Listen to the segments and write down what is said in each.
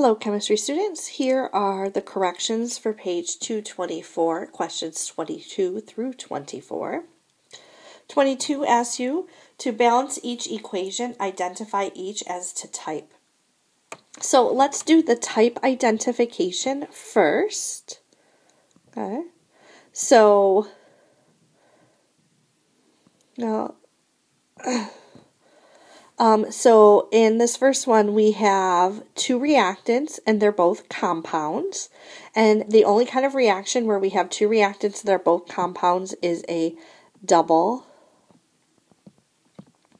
Hello, chemistry students. Here are the corrections for page 224, questions 22 through 24. 22 asks you to balance each equation, identify each as to type. So let's do the type identification first. Okay. So now So in this first one, we have two reactants, and they're both compounds. And the only kind of reaction where we have two reactants that are both compounds is a double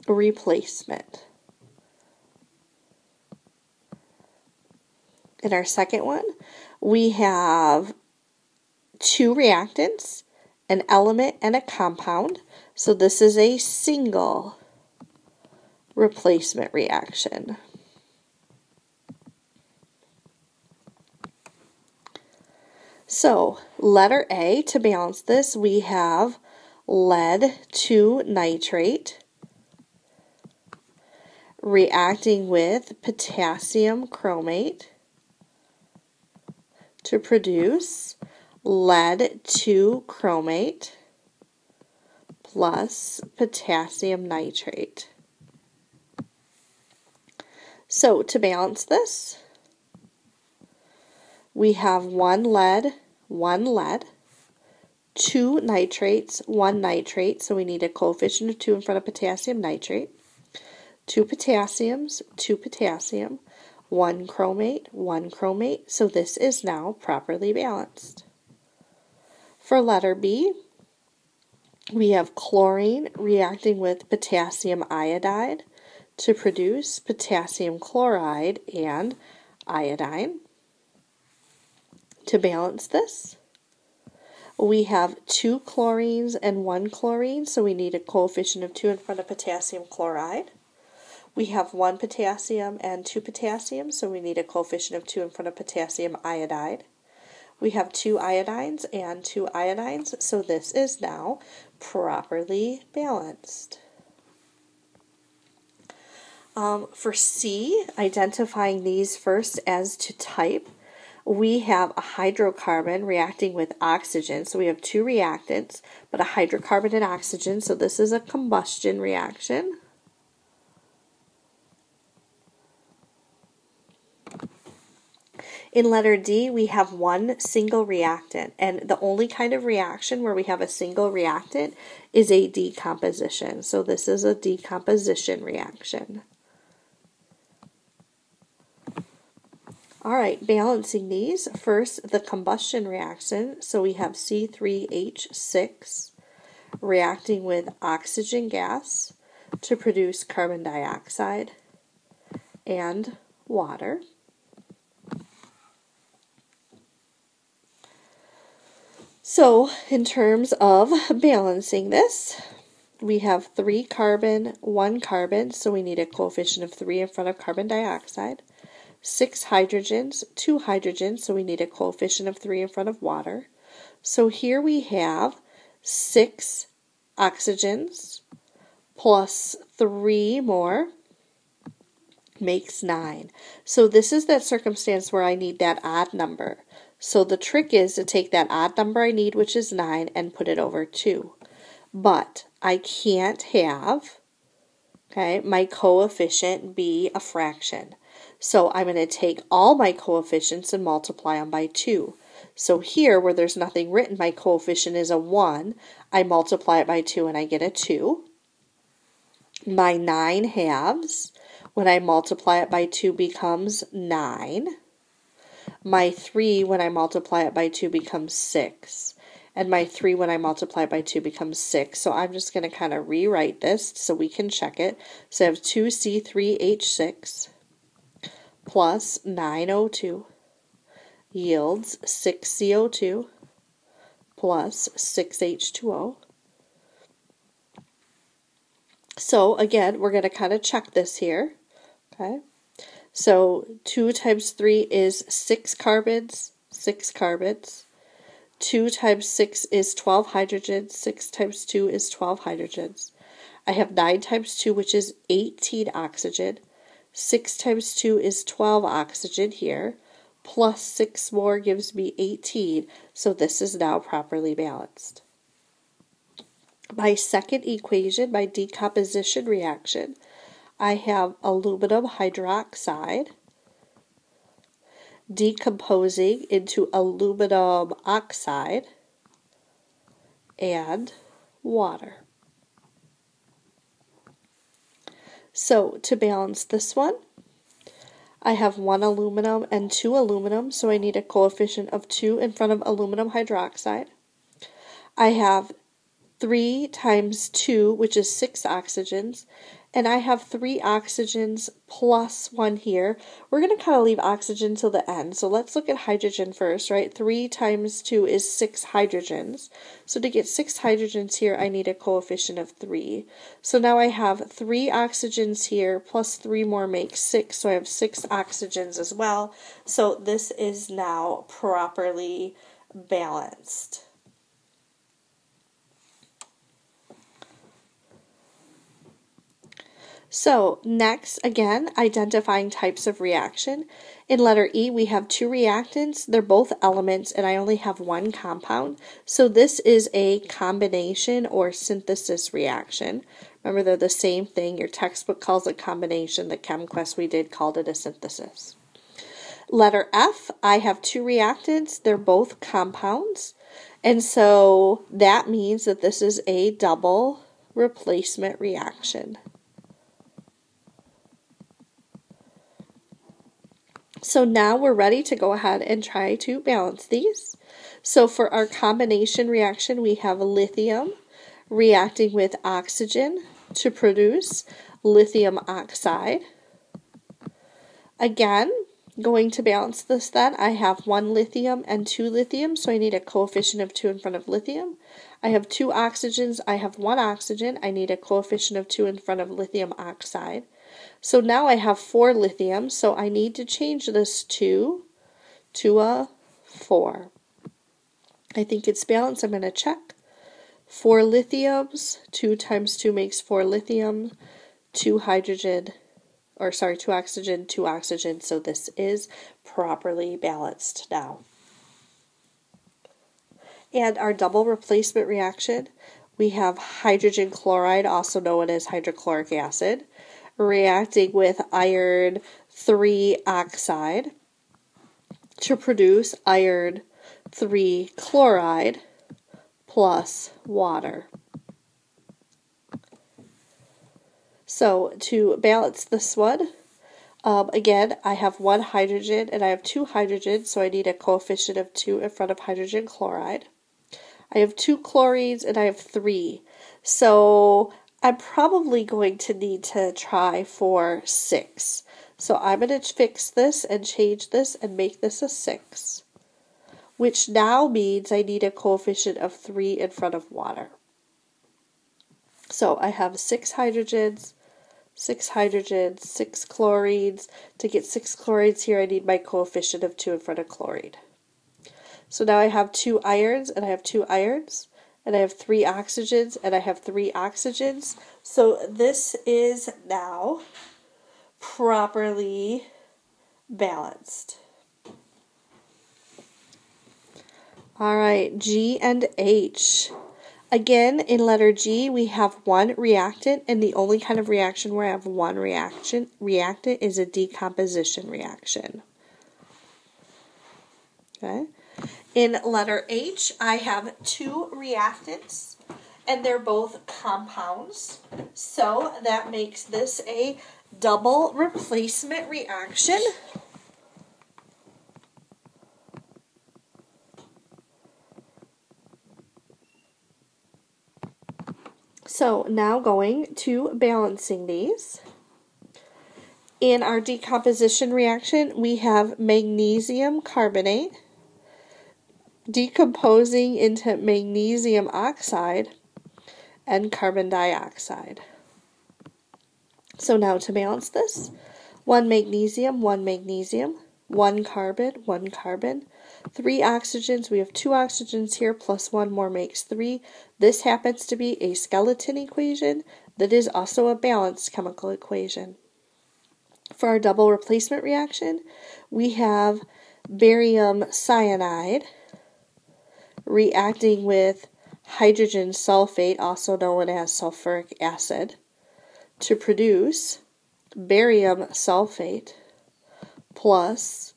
replacement. In our second one, we have two reactants, an element and a compound. So this is a single replacement reaction. So letter A, to balance this, we have lead 2 nitrate reacting with potassium chromate to produce lead 2 chromate plus potassium nitrate. So to balance this, we have one lead, 2 nitrates, 1 nitrate, so we need a coefficient of 2 in front of potassium nitrate, 2 potassiums, 2 potassium, 1 chromate, so this is now properly balanced. For letter B, we have chlorine reacting with potassium iodide to produce potassium chloride and iodine. To balance this, we have 2 chlorines and 1 chlorine, so we need a coefficient of 2 in front of potassium chloride. We have 1 potassium and 2 potassium, so we need a coefficient of 2 in front of potassium iodide. We have 2 iodines and 2 iodines, so this is now properly balanced. For C, identifying these first as to type, we have a hydrocarbon reacting with oxygen. So we have 2 reactants, but a hydrocarbon and oxygen. So this is a combustion reaction. In letter D, we have 1 single reactant. And the only kind of reaction where we have a single reactant is a decomposition. So this is a decomposition reaction. All right, balancing these. First, the combustion reaction. So we have C3H6 reacting with oxygen gas to produce carbon dioxide and water. So in terms of balancing this, we have 3 carbon, 1 carbon, so we need a coefficient of 3 in front of carbon dioxide. 6 hydrogens, 2 hydrogens, so we need a coefficient of 3 in front of water. So here we have 6 oxygens plus 3 more makes 9. So this is that circumstance where I need that odd number. So the trick is to take that odd number I need, which is 9, and put it over 2. But I can't have, my coefficient be a fraction. So I'm going to take all my coefficients and multiply them by 2. So here, where there's nothing written, my coefficient is a 1. I multiply it by 2 and I get a 2. My 9 halves, when I multiply it by 2, becomes 9. My 3, when I multiply it by 2, becomes 6. And my 3, when I multiply it by 2, becomes 6. So I'm just going to kind of rewrite this so we can check it. So I have 2C3H6 plus 9O2 yields 6CO2 plus 6H2O. So again, we're going to kind of check this here. Okay. So 2 times 3 is 6 carbons, 6 carbons. 2 times 6 is 12 hydrogens. 6 times 2 is 12 hydrogens. I have 9 times 2, which is 18 oxygen. 6 times 2 is 12 oxygen here, plus 6 more gives me 18, so this is now properly balanced. My second equation, my decomposition reaction, I have aluminum hydroxide decomposing into aluminum oxide and water. So to balance this one, I have 1 aluminum and 2 aluminum, so I need a coefficient of 2 in front of aluminum hydroxide. I have 3 times 2, which is 6 oxygens, and I have 3 oxygens plus 1 here. We're going to kind of leave oxygen till the end, so let's look at hydrogen first, right? 3 times 2 is 6 hydrogens. So to get 6 hydrogens here, I need a coefficient of 3. So now I have 3 oxygens here, plus 3 more makes 6, so I have 6 oxygens as well. So this is now properly balanced. So next, again, identifying types of reaction. In letter E, we have 2 reactants. They're both elements, and I only have 1 compound. So this is a combination or synthesis reaction. Remember, they're the same thing. Your textbook calls it combination. The chem quest we did called it a synthesis. Letter F, I have 2 reactants. They're both compounds. And so that means that this is a double replacement reaction. So now we're ready to go ahead and try to balance these. So for our combination reaction, we have lithium reacting with oxygen to produce lithium oxide. Again, going to balance this then, I have 1 lithium and 2 lithium, so I need a coefficient of 2 in front of lithium. I have 2 oxygens, I have 1 oxygen, I need a coefficient of 2 in front of lithium oxide. So now I have 4 lithium, so I need to change this 2 to a 4. I think it's balanced. I'm going to check. 4 lithiums, 2 times 2 makes 4 lithium, 2 oxygen, 2 oxygen, so this is properly balanced now. And our double replacement reaction, we have hydrogen chloride, also known as hydrochloric acid, reacting with iron 3 oxide to produce iron 3 chloride plus water. So to balance this one, again, I have 1 hydrogen and I have 2 hydrogens, so I need a coefficient of 2 in front of hydrogen chloride. I have 2 chlorines and I have 3. So I'm probably going to need to try for 6. So I'm going to fix this and change this and make this a 6, which now means I need a coefficient of 3 in front of water. So I have 6 hydrogens, 6 hydrogens, 6 chlorines. To get 6 chlorines here, I need my coefficient of 2 in front of chlorine. So now I have 2 irons and I have 2 irons. And I have 3 oxygens, and I have 3 oxygens. So this is now properly balanced. All right, G and H. Again, in letter G, we have 1 reactant, and the only kind of reaction where I have 1 reactant is a decomposition reaction. Okay. In letter H, I have 2 reactants, and they're both compounds, so that makes this a double replacement reaction. So now going to balancing these. In our decomposition reaction, we have magnesium carbonate decomposing into magnesium oxide and carbon dioxide. So now to balance this, 1 magnesium, 1 magnesium, 1 carbon, 1 carbon, 3 oxygens. We have 2 oxygens here, plus 1 more makes 3. This happens to be a skeleton equation that is also a balanced chemical equation. For our double replacement reaction, we have barium cyanide reacting with hydrogen sulfate, also known as sulfuric acid, to produce barium sulfate plus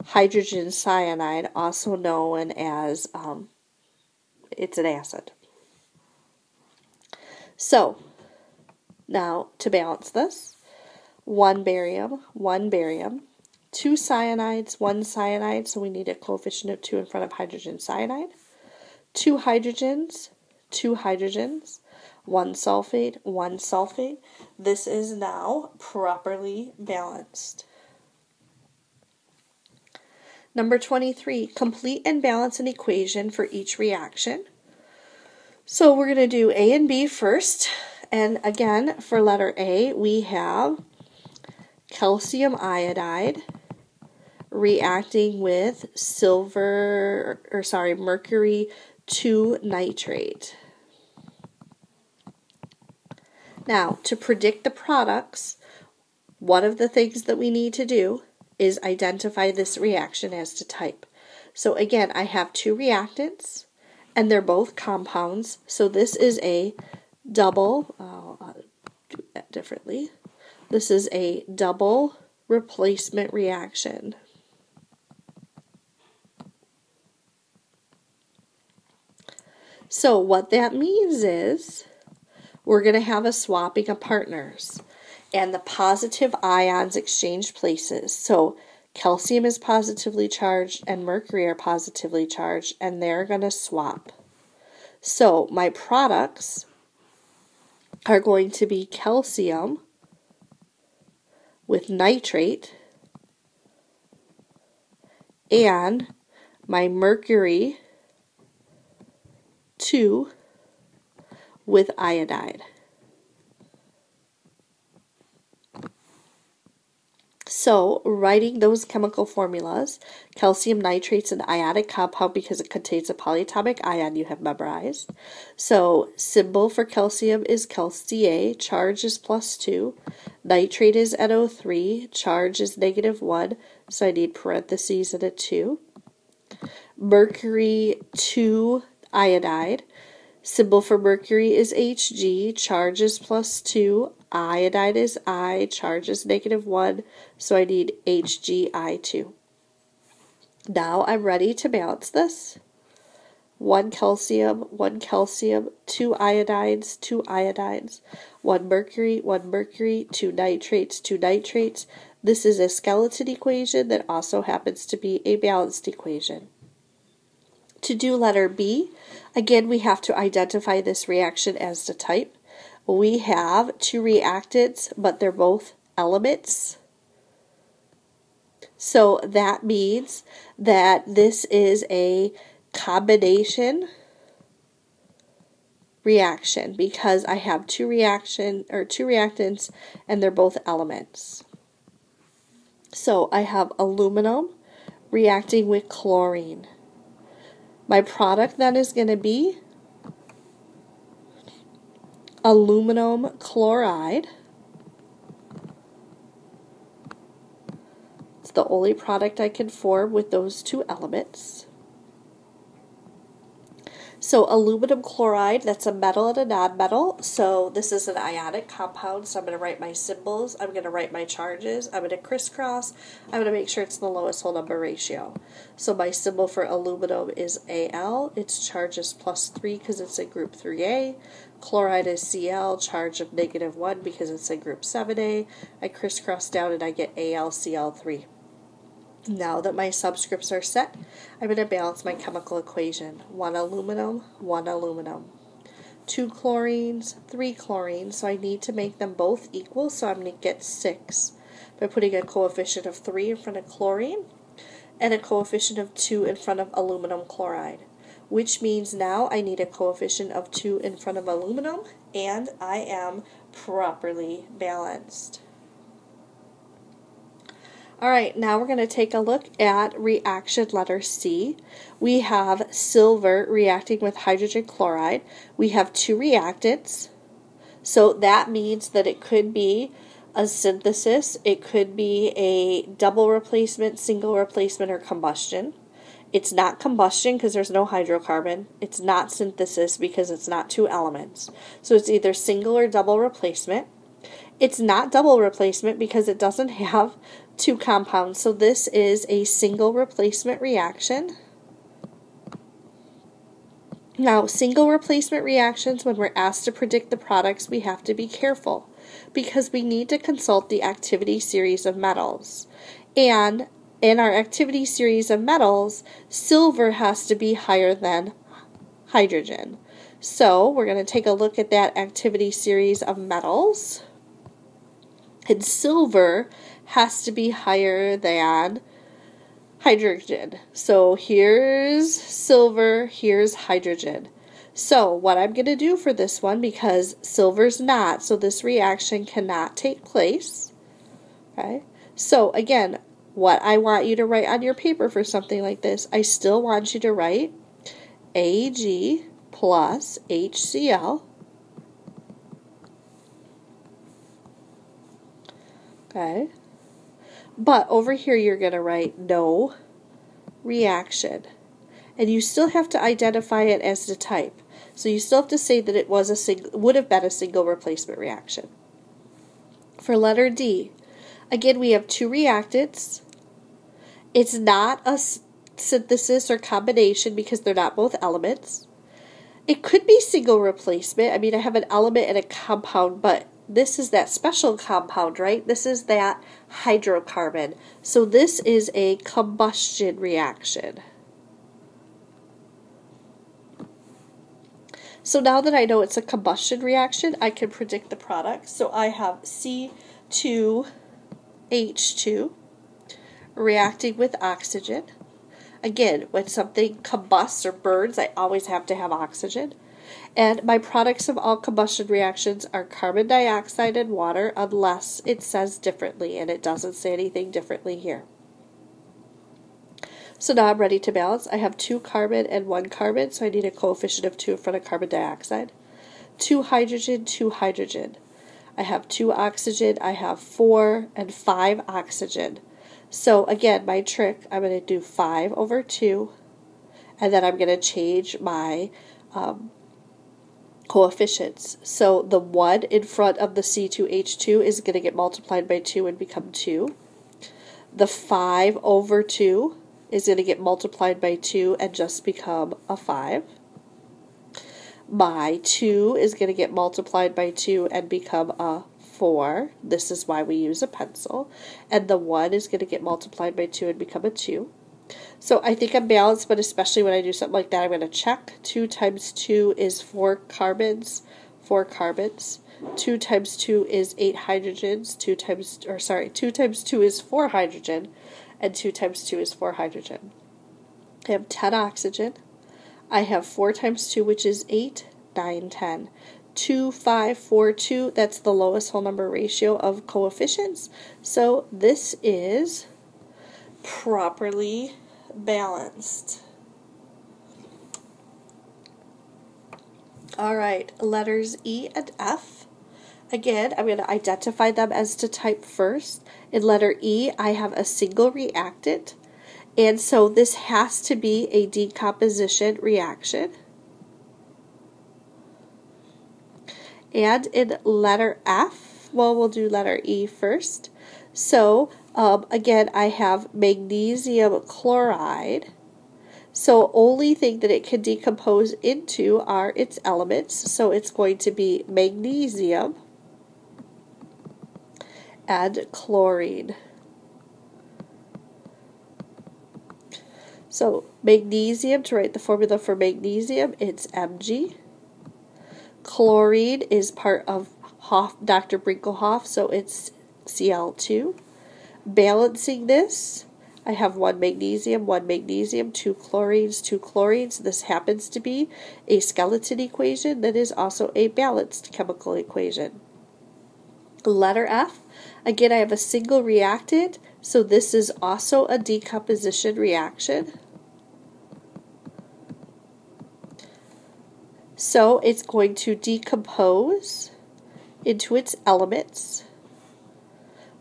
hydrogen cyanide, also known as, it's an acid. So, now to balance this, 1 barium, 2 cyanides, 1 cyanide, so we need a coefficient of 2 in front of hydrogen cyanide, 2 hydrogens, 1 sulfate, 1 sulfate. This is now properly balanced. Number 23, complete and balance an equation for each reaction. So we're going to do A and B first. And again, for letter A, we have calcium iodide reacting with mercury 2 nitrate. Now, to predict the products, one of the things that we need to do is identify this reaction as to type. So again, I have 2 reactants, and they're both compounds. So this is a double, I'll do that differently. This is a double replacement reaction. So what that means is we're going to have a swapping of partners, and the positive ions exchange places. So calcium is positively charged and mercury are positively charged, and they're going to swap. So my products are going to be calcium with nitrate and my mercury 2 with iodide. So, writing those chemical formulas, calcium nitrate's an ionic compound because it contains a polyatomic ion you have memorized. So, symbol for calcium is Ca, charge is +2. Nitrate is NO3, charge is -1, so I need parentheses and a 2. Mercury 2 iodide. Symbol for mercury is Hg, charge is +2, iodide is I, charge is -1, so I need HgI2. Now I'm ready to balance this. 1 calcium, 2 iodides, 1 mercury, 2 nitrates. This is a skeleton equation that also happens to be a balanced equation. To do letter B, again, we have to identify this reaction as the type. We have 2 reactants, but they're both elements. So that means that this is a combination reaction because I have 2 reactants and they're both elements. So I have aluminum reacting with chlorine. My product then is going to be aluminum chloride. It's the only product I can form with those 2 elements. So aluminum chloride, that's a metal and a nonmetal. So this is an ionic compound. So I'm going to write my symbols. I'm going to write my charges. I'm going to crisscross. I'm going to make sure it's the lowest whole number ratio. So my symbol for aluminum is Al. Its charge is +3 because it's in group 3A. Chloride is Cl, charge of -1 because it's in group 7A. I crisscross down and I get AlCl3. Now that my subscripts are set, I'm going to balance my chemical equation. 1 aluminum, 2 chlorines, 3 chlorines, so I need to make them both equal, so I'm going to get 6 by putting a coefficient of 3 in front of chlorine and a coefficient of 2 in front of aluminum chloride, which means now I need a coefficient of 2 in front of aluminum, and I am properly balanced. All right, now we're going to take a look at reaction letter C. We have silver reacting with hydrogen chloride. We have 2 reactants, so that means that it could be a synthesis. It could be a double replacement, single replacement, or combustion. It's not combustion because there's no hydrocarbon. It's not synthesis because it's not two elements. So it's either single or double replacement. It's not double replacement because it doesn't have two compounds. So this is a single replacement reaction. Now, single replacement reactions, when we're asked to predict the products, we have to be careful because we need to consult the activity series of metals. And in our activity series of metals, silver has to be higher than hydrogen. So we're going to take a look at that activity series of metals. And silver has to be higher than hydrogen. So here's silver, here's hydrogen. So what I'm going to do for this one, because silver's not, so this reaction cannot take place. Okay. So again, what I want you to write on your paper for something like this, I still want you to write Ag plus HCl. Okay. But over here you're going to write no reaction. And you still have to identify it as the type. So you still have to say that it was would have been a single replacement reaction. For letter D, again we have two reactants. It's not a synthesis or combination because they're not both elements. It could be single replacement. I mean, I have an element and a compound, but this is that special compound, right? This is that hydrocarbon. So this is a combustion reaction. So now that I know it's a combustion reaction, I can predict the product. So I have C2H2 reacting with oxygen. Again, when something combusts or burns, I always have to have oxygen. And my products of all combustion reactions are carbon dioxide and water, unless it says differently, and it doesn't say anything differently here. So now I'm ready to balance. I have 2 carbon and 1 carbon, so I need a coefficient of 2 in front of carbon dioxide. 2 hydrogen, 2 hydrogen. I have 2 oxygen, I have 4 and 5 oxygen. So again, my trick, I'm going to do 5 over 2, and then I'm going to change my coefficients. So the 1 in front of the C2H2 is going to get multiplied by 2 and become 2. The 5 over 2 is going to get multiplied by 2 and just become a 5. My 2 is going to get multiplied by 2 and become a 4. This is why we use a pencil. And the 1 is going to get multiplied by 2 and become a 2. So I think I'm balanced, but especially when I do something like that, I'm going to check. 2 times 2 is 4 carbons. 4 carbons. 2 times 2 is 8 hydrogens. 2 times 2 is 4 hydrogen. And 2 times 2 is 4 hydrogen. I have 10 oxygen. I have 4 times 2, which is 8, 9, 10. 2, 5, 4, 2, that's the lowest whole number ratio of coefficients. So this is properly balanced. All right, letters E and F. Again, I'm going to identify them as to type first. In letter E, I have a single reactant, and so this has to be a decomposition reaction. And in letter F, well, we'll do letter E first. So, again, I have magnesium chloride. So, only thing that it can decompose into are its elements. So, it's going to be magnesium and chlorine. So, magnesium, to write the formula for magnesium, it's Mg. Chlorine is part of Dr. Brinkelhoff, so it's Cl2. Balancing this, I have 1 magnesium, 2 chlorines, 2 chlorines. This happens to be a skeleton equation that is also a balanced chemical equation. Letter F, again I have a single reactant, so this is also a decomposition reaction. So it's going to decompose into its elements.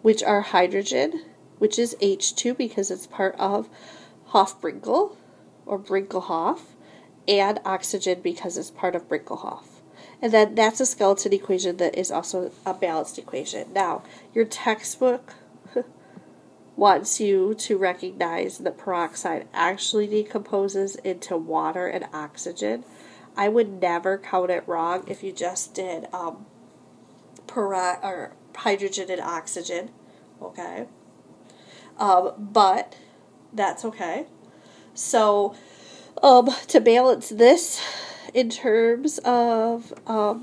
which are hydrogen, which is H2 because it's part of Hofbrinkel, or Brinkelhoff, and oxygen because it's part of Brinkelhoff. And then that's a skeleton equation that is also a balanced equation. Now, your textbook wants you to recognize that peroxide actually decomposes into water and oxygen. I would never count it wrong if you just did hydrogen and oxygen, okay? But that's okay. So, to balance this, in terms of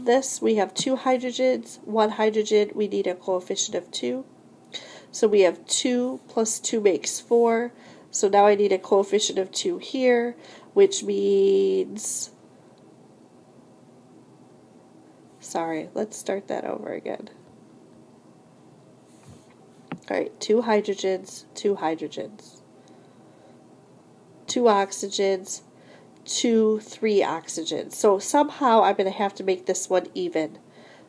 this, we have 2 hydrogens, 1 hydrogen, we need a coefficient of 2. So we have 2 plus 2 makes 4. So now I need a coefficient of 2 here, which means, sorry, let's start that over again. Alright, 2 hydrogens, 2 hydrogens, 2 oxygens, 2, 3 oxygens. So somehow I'm going to have to make this one even.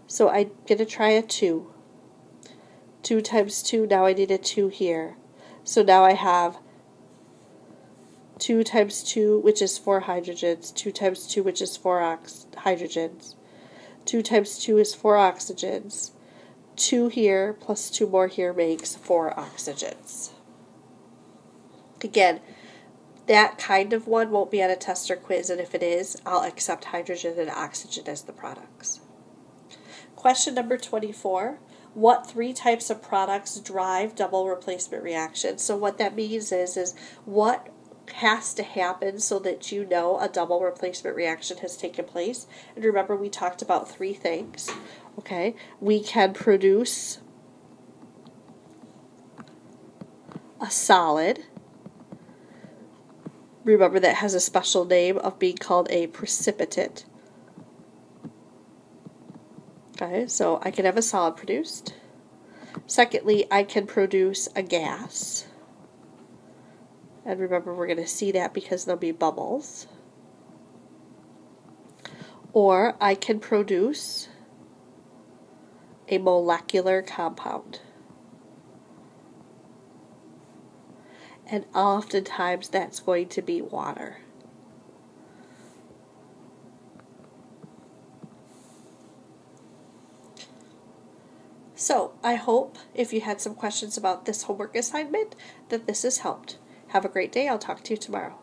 So I'm going to try a 2. 2 times 2, now I need a 2 here. So now I have 2 times 2, which is 4 hydrogens, 2 times 2, which is 4 hydrogens, 2 times 2 is 4 oxygens, 2 here plus 2 more here makes 4 oxygens. Again, that kind of one won't be on a test or quiz, and if it is, I'll accept hydrogen and oxygen as the products. Question number 24. What 3 types of products drive double replacement reactions? So what that means is what has to happen so that you know a double replacement reaction has taken place. And remember, we talked about 3 things. Okay, we can produce a solid. Remember, that has a special name of being called a precipitate. Okay, so I can have a solid produced. Secondly, I can produce a gas. And remember, we're going to see that because there'll be bubbles. Or I can produce a molecular compound. And oftentimes that's going to be water. So, I hope if you had some questions about this homework assignment that this has helped. Have a great day. I'll talk to you tomorrow.